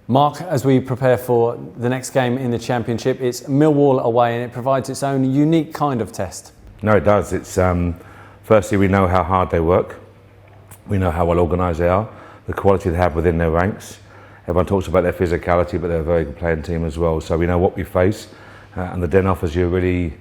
Mark, as we prepare for the next game in the Championship, it's Millwall away and it provides its own unique kind of test. No, it does. It's firstly, we know how hard they work. We know how well organised they are, the quality they have within their ranks. Everyone talks about their physicality, but they're a very good playing team as well. So we know what we face, and the Den offers you a really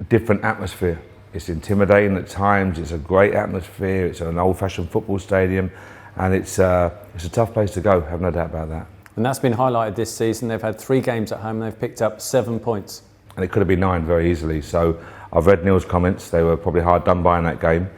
different atmosphere. It's intimidating at times. It's a great atmosphere. It's an old-fashioned football stadium, and it's a tough place to go. I have no doubt about that. And that's been highlighted this season. They've had 3 games at home. They've picked up 7 points. And it could have been 9 very easily. So I've read Neil's comments. They were probably hard done by in that game.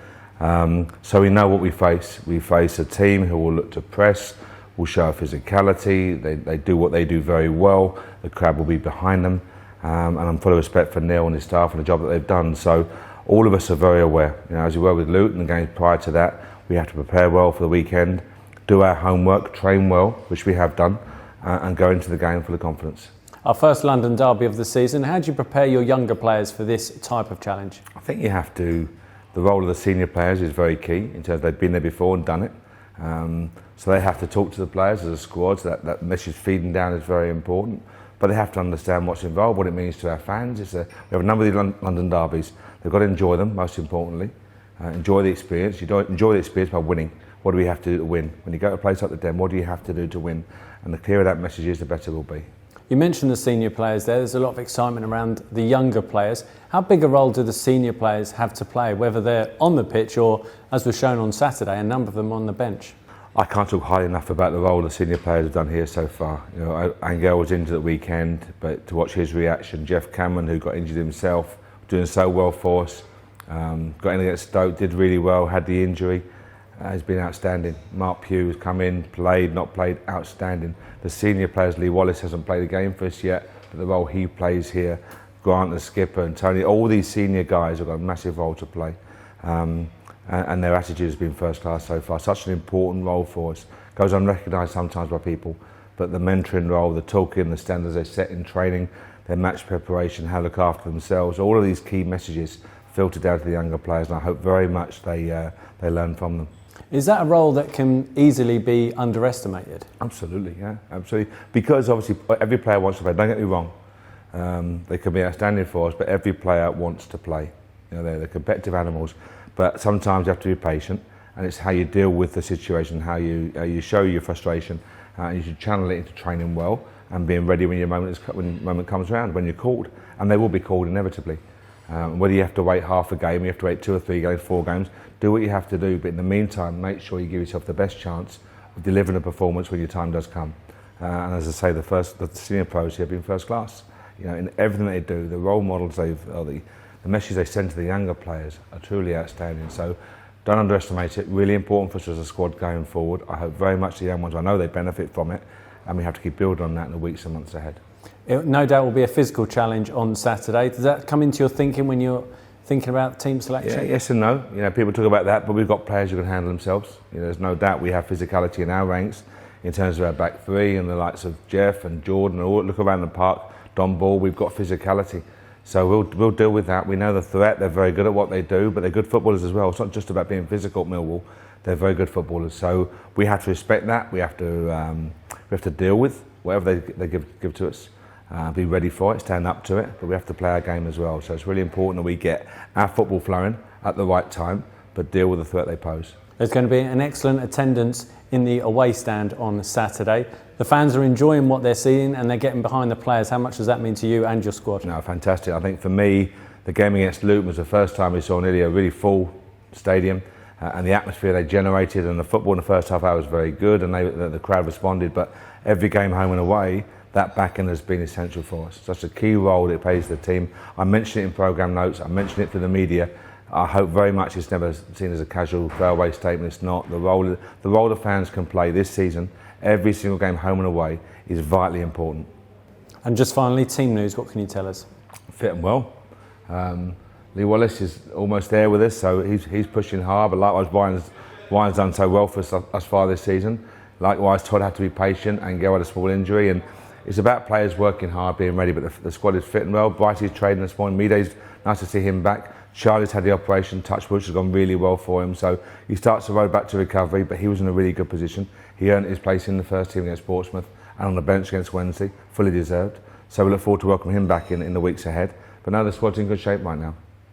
So we know what we face. We face a team who will look to press, will show physicality. They do what they do very well. The crowd will be behind them. And I'm full of respect for Neil and his staff and the job that they've done. So all of us are very aware. You know, as we were with Luton and the games prior to that, we have to prepare well for the weekend, do our homework, train well, which we have done, and go into the game full of confidence. Our first London derby of the season. How do you prepare your younger players for this type of challenge? I think you have to. The role of the senior players is very key in terms of they've been there before and done it. So they have to talk to the players as a squad. So that message feeding down is very important. But they have to understand what's involved, what it means to our fans. We have a number of these London derbies. They've got to enjoy them, most importantly. Enjoy the experience. You don't enjoy the experience by winning. What do we have to do to win? When you go to a place like the Den, what do you have to do to win? And the clearer that message is, the better it will be. You mentioned the senior players there. There's a lot of excitement around the younger players. How big a role do the senior players have to play, whether they're on the pitch or, as was shown on Saturday, a number of them on the bench? I can't talk highly enough about the role the senior players have done here so far. You know, Angel was injured at the weekend, but to watch his reaction, Jeff Cameron, who got injured himself, doing so well for us, got in against Stoke, did really well, had the injury, has been outstanding. Mark Pugh has come in, played, not played, outstanding. The senior players, Lee Wallace hasn't played a game for us yet, but the role he plays here, Grant the skipper and Tony, all these senior guys have got a massive role to play. And their attitude has been first class so far. Such an important role for us. Goes unrecognised sometimes by people, but the mentoring role, the talking, the standards they set in training, their match preparation, how to look after themselves, all of these key messages filter down to the younger players, and I hope very much they learn from them. Is that a role that can easily be underestimated? Absolutely, yeah, absolutely. Because obviously every player wants to play. Don't get me wrong, they can be outstanding for us, but every player wants to play. You know, they're competitive animals. But sometimes you have to be patient, and it's how you deal with the situation, how you show your frustration, and you should channel it into training well and being ready when when the moment comes around, when you're called, and they will be called inevitably. Whether you have to wait half a game, you have to wait 2 or 3 games, 4 games, do what you have to do. But in the meantime, make sure you give yourself the best chance of delivering a performance when your time does come. And as I say, the senior pros here have been first class. You know, in everything they do, the role models the message they send to the younger players are truly outstanding. So don't underestimate it. Really important for us as a squad going forward. I hope very much the young ones, I know they benefit from it, and we have to keep building on that in the weeks and months ahead. It no doubt will be a physical challenge on Saturday. Does that come into your thinking when you're thinking about team selection? Yeah, yes and no. You know, people talk about that, but we've got players who can handle themselves. You know, there's no doubt we have physicality in our ranks in terms of our back three and the likes of Jeff and Jordan. And all look around the park, Don Ball. We've got physicality. So we'll deal with that. We know the threat. They're very good at what they do, but they're good footballers as well. It's not just about being physical at Millwall. They're very good footballers. So we have to respect that. We have to deal with whatever they give to us. Be ready for it, stand up to it, but we have to play our game as well. So it's really important that we get our football flowing at the right time, but deal with the threat they pose. There's going to be an excellent attendance in the away stand on Saturday. The fans are enjoying what they're seeing and they're getting behind the players. How much does that mean to you and your squad? No, fantastic. I think for me, the game against Luton was the first time we saw nearly a really full stadium, and the atmosphere they generated, and the football in the first half hour was very good, and the crowd responded. But every game home and away, that backing has been essential for us. Such a key role it plays the team. I mentioned it in programme notes, I mentioned it to the media. I hope very much it's never seen as a casual throwaway statement. It's not. The role the fans can play this season, every single game home and away, is vitally important. And just finally, team news, what can you tell us? Fit and well. Lee Wallace is almost there with us, so he's pushing hard, but likewise Ryan's done so well for us thus far this season. Likewise, Todd had to be patient and go had a small injury, and it's about players working hard, being ready, but the squad is fit and well. Brighty's trading this morning. Mide's nice to see him back. Charlie's had the operation, touch wood, has gone really well for him. So he starts the road back to recovery, but he was in a really good position. He earned his place in the first team against Portsmouth and on the bench against Wednesday, fully deserved. So we look forward to welcoming him back in the weeks ahead. But now the squad's in good shape right now.